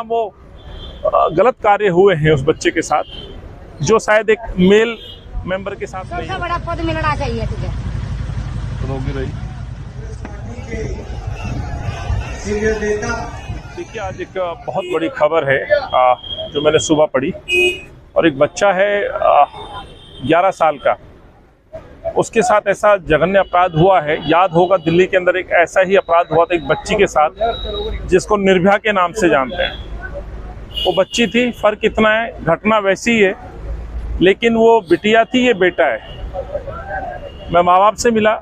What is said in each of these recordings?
तमाम वो गलत कार्य हुए हैं उस बच्चे के साथ, जो शायद एक मेल मेंबर के साथ नहीं। सबसे बड़ा पद मिलना चाहिए तुझे। देखिए, आज एक बहुत बड़ी खबर है जो मैंने सुबह पढ़ी, और एक बच्चा है 11 साल का, उसके साथ ऐसा जघन्य अपराध हुआ है। याद होगा, दिल्ली के अंदर एक ऐसा ही अपराध हुआ था एक बच्ची के साथ, जिसको निर्भया के नाम से जानते हैं। वो बच्ची थी, फर्क इतना है, घटना वैसी है, लेकिन वो बिटिया थी, ये बेटा है। मैं माँ बाप से मिला,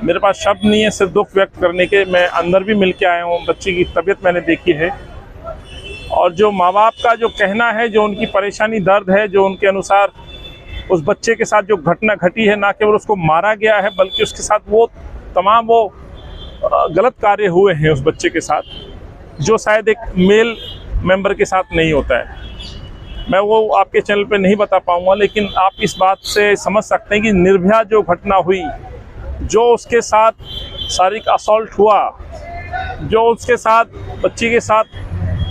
मेरे पास शब्द नहीं है सिर्फ दुख व्यक्त करने के। मैं अंदर भी मिल के आया हूँ, बच्ची की तबीयत मैंने देखी है, और जो माँ बाप का जो कहना है, जो उनकी परेशानी दर्द है, जो उनके अनुसार उस बच्चे के साथ जो घटना घटी है, ना केवल उसको मारा गया है बल्कि उसके साथ वो तमाम वो गलत कार्य हुए हैं उस बच्चे के साथ, जो शायद एक मेल मेंबर के साथ नहीं होता है। मैं वो आपके चैनल पे नहीं बता पाऊंगा, लेकिन आप इस बात से समझ सकते हैं कि निर्भया जो घटना हुई, जो उसके साथ शारीरिक असॉल्ट हुआ, जो उसके साथ बच्ची के साथ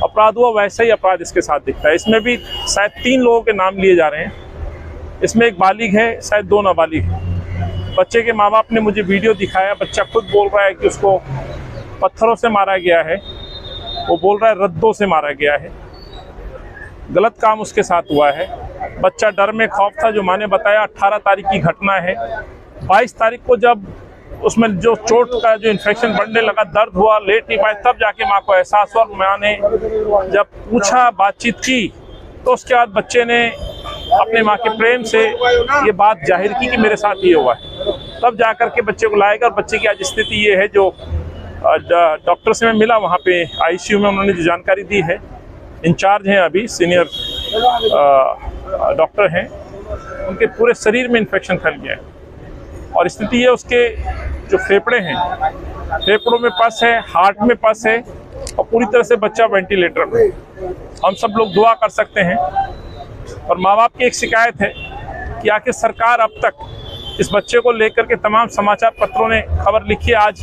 अपराध हुआ, वैसा ही अपराध इसके साथ दिखता है। इसमें भी शायद 3 लोगों के नाम लिए जा रहे हैं। इसमें एक बालिग है, शायद 2 नाबालिग। बच्चे के माँ बाप ने मुझे वीडियो दिखाया, बच्चा खुद बोल रहा है कि उसको पत्थरों से मारा गया है, वो बोल रहा है रद्दों से मारा गया है, गलत काम उसके साथ हुआ है। बच्चा डर में खौफ था, जो माँ ने बताया 18 तारीख की घटना है। 22 तारीख को जब उसमें जो चोट का जो इन्फेक्शन बढ़ने लगा, दर्द हुआ, लेट नहीं पाए, तब जाके माँ को एहसास हुआ। माँ ने जब पूछा, बातचीत की, तो उसके बाद बच्चे ने अपने माँ के प्रेम से ये बात जाहिर की कि मेरे साथ ये हुआ है। तब जाकर के बच्चे को लाएगा, और बच्चे की आज स्थिति ये है। जो डॉक्टर से मैं मिला वहाँ पे आईसीयू में, उन्होंने जो जानकारी दी है, इंचार्ज हैं अभी, सीनियर डॉक्टर हैं, उनके पूरे शरीर में इन्फेक्शन फैल गया है, और स्थिति ये उसके जो फेफड़े हैं, फेफड़ों में पस है, हार्ट में पस है, और पूरी तरह से बच्चा वेंटिलेटर में। हम सब लोग दुआ कर सकते हैं। और माँ बाप की एक शिकायत है कि आखिर सरकार अब तक इस बच्चे को लेकर के तमाम समाचार पत्रों ने खबर लिखी है। आज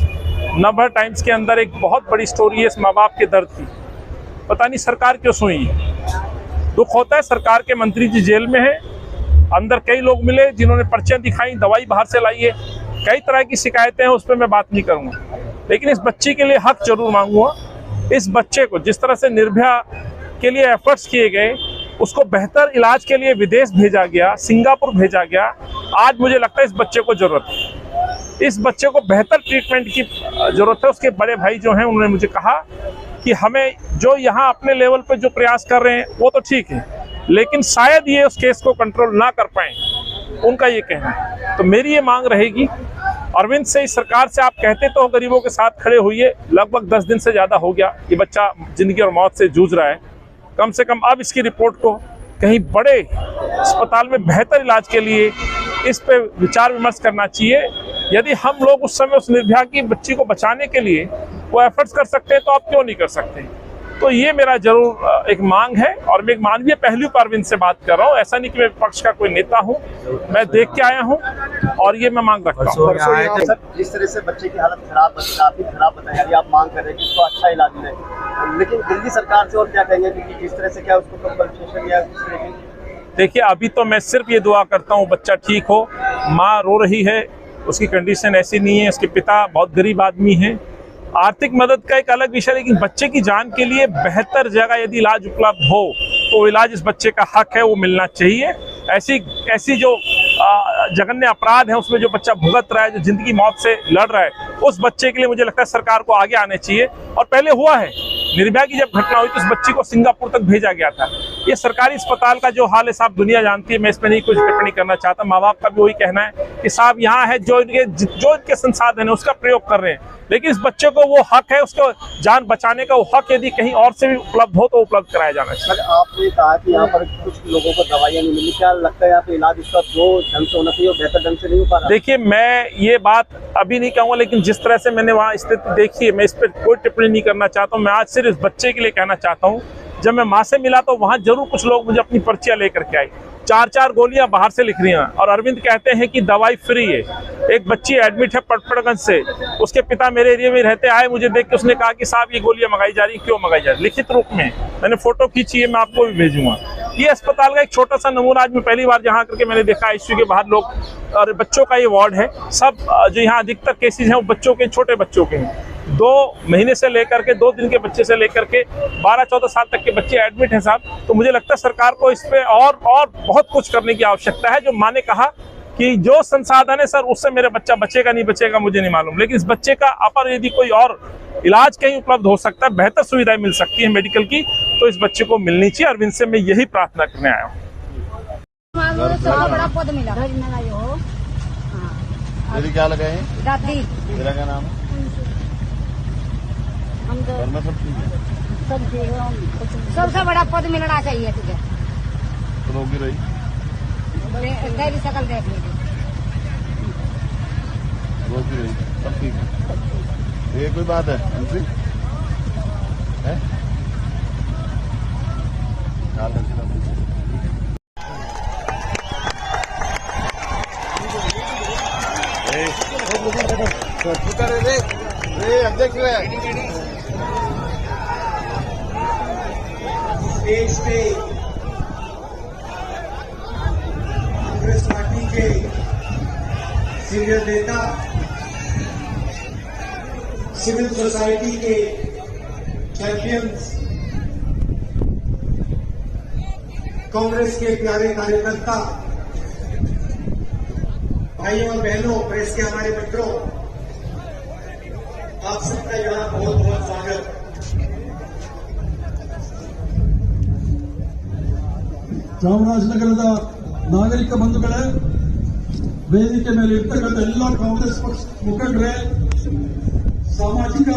नवभारत टाइम्स के अंदर एक बहुत बड़ी स्टोरी है इस माँ बाप के दर्द की। पता नहीं सरकार क्यों सोई है। दुख होता है, सरकार के मंत्री जी जेल में है, अंदर कई लोग मिले जिन्होंने पर्चियां दिखाई, दवाई बाहर से लाई है, कई तरह की शिकायतें हैं, उस पर मैं बात नहीं करूंगा, लेकिन इस बच्ची के लिए हक जरूर मांगूंगा। इस बच्चे को जिस तरह से निर्भया के लिए एफर्ट्स किए गए, उसको बेहतर इलाज के लिए विदेश भेजा गया, सिंगापुर भेजा गया, आज मुझे लगता है इस बच्चे को जरूरत है, इस बच्चे को बेहतर ट्रीटमेंट की जरूरत है। उसके बड़े भाई जो हैं, उन्होंने मुझे कहा कि हमें जो यहाँ अपने लेवल पे जो प्रयास कर रहे हैं वो तो ठीक है, लेकिन शायद ये उस केस को कंट्रोल ना कर पाए, उनका ये कहना है। तो मेरी ये मांग रहेगी अरविंद से, इस सरकार से, आप कहते तो गरीबों के साथ खड़े हुए, लगभग 10 दिन से ज़्यादा हो गया ये बच्चा जिंदगी और मौत से जूझ रहा है। कम से कम अब इसकी रिपोर्ट को कहीं बड़े अस्पताल में बेहतर इलाज के लिए इस पे विचार विमर्श करना चाहिए। यदि हम लोग उस समय उस निर्भया की बच्ची को बचाने के लिए वो एफर्ट्स कर सकते हैं, तो आप क्यों नहीं कर सकते? तो ये मेरा जरूर एक मांग है, और मैं एक मानवीय पहलू पर अरविंद से बात कर रहा हूँ। ऐसा नहीं कि मैं विपक्ष का कोई नेता हूँ, मैं देख के आया हूँ और ये मैं मांग रखता हूँ। जिस तरह से बच्चे की हालत काफी खराब बताई, आप मांग कर रहे हैं कि उसको अच्छा इलाज मिले, लेकिन दिल्ली सरकार से और क्या कहेंगे, क्योंकि जिस तरह से क्या उसको कंपनसेशन या देखिए, अभी तो मैं सिर्फ ये दुआ करता हूँ बच्चा ठीक हो। माँ रो रही है, उसकी कंडीशन ऐसी नहीं है, उसके पिता बहुत गरीब आदमी हैं, आर्थिक मदद का एक अलग विषय, लेकिन बच्चे की जान के लिए बेहतर जगह यदि इलाज उपलब्ध हो तो इलाज इस बच्चे का हक है, वो मिलना चाहिए। ऐसी जो जघन्य अपराध है उसमें जो बच्चा भुगत रहा है, जो जिंदगी मौत से लड़ रहा है, उस बच्चे के लिए मुझे लगता है सरकार को आगे आने चाहिए। और पहले हुआ है, निर्भया की जब घटना हुई तो उस बच्ची को सिंगापुर तक भेजा गया था। ये सरकारी अस्पताल का जो हाल है साहब दुनिया जानती है, मैं इसमें नहीं कुछ टिप्पणी करना चाहता। माँ बाप का भी वही कहना है कि साहब यहाँ है, जो इनके संसाधन है उसका प्रयोग कर रहे हैं, लेकिन इस बच्चे को वो हक है, उसको जान बचाने का वो हक यदि कहीं और से भी उपलब्ध हो तो उपलब्ध कराया जाना चाहिए। आपने कहा कि यहाँ पर कुछ लोगों को दवाइयाँ नहीं मिली, क्या लगता है यहाँ पे इलाज इसका जो ढंग से होना चाहिए बेहतर ढंग से नहीं हो पा रहा? देखिए, मैं ये बात अभी नहीं कहूँगा, लेकिन जिस तरह से मैंने वहाँ स्थिति देखी है, मैं इस पर कोई टिप्पणी नहीं करना चाहता हूँ। मैं आज सिर्फ इस बच्चे के लिए कहना चाहता हूँ, जब मैं माँ से मिला तो वहाँ जरूर कुछ लोग मुझे अपनी पर्चियाँ लेकर के आई, 4-4 गोलियां बाहर से लिख रही हैं और अरविंद कहते हैं कि दवाई फ्री है। एक बच्ची एडमिट है पटपड़गंज से, उसके पिता मेरे एरिया में रहते आए, मुझे देख के उसने कहा कि साहब ये गोलियां मंगाई जा रही, क्यों मंगाई जा रही, लिखित रूप में मैंने फोटो खींची है, मैं आपको भी भेजूंगा। ये अस्पताल का एक छोटा सा नमूना आज मैं पहली बार जहाँ करके मैंने देखा, आईसीयू के बाहर लोग, और बच्चों का ये वार्ड है, सब जो यहाँ अधिकतर केसेज हैं वो बच्चों के, छोटे बच्चों के हैं। 2 महीने से लेकर के 2 दिन के बच्चे से लेकर के 12-14 साल तक के बच्चे एडमिट हैं साहब। तो मुझे लगता है सरकार को इस पे और बहुत कुछ करने की आवश्यकता है। जो माँ ने कहा कि जो संसाधन है सर उससे मेरा बच्चा बचेगा नहीं बचेगा मुझे नहीं मालूम, लेकिन इस बच्चे का अपर यदि कोई और इलाज कहीं उपलब्ध हो सकता है, बेहतर सुविधाएं मिल सकती है मेडिकल की, तो इस बच्चे को मिलनी चाहिए। अरविंद से मैं यही प्रार्थना करने आया हूँ। बड़ा पद मिला दीदी क्या लगा है? दादी तेरा क्या नाम है? हम तो घर में सब ठीक है? सबसे बड़ा पद मिलना चाहिए तुझे। तो रोगी रही तेरी शकल देख लीजिए। रोगी रही सब ठीक है? ये कोई बात है अंशी है? ख्याल रखिए। अध्यक्ष देश पे कांग्रेस पार्टी के सीनियर नेता, सिविल सोसाइटी के चैंपियंस, कांग्रेस के प्यारे कार्यकर्ता, भाइयों और बहनों, प्रेस के हमारे मित्रों, आप सबका यहाँ बहुत बहुत स्वागत। ಚಾಮರಾಜನಗರದ ನಾಗರಿಕ ಬಂಧುಗಳೇ, ವೇದಿಕೆ ಮೇಲೆ ಇರ್ತಕ್ಕಂಥ ಎಲ್ಲ ಕಾಂಗ್ರೆಸ್ ಪಕ್ಷ ಮುಖಂಡರೇ, ಸಾಮಾಜಿಕ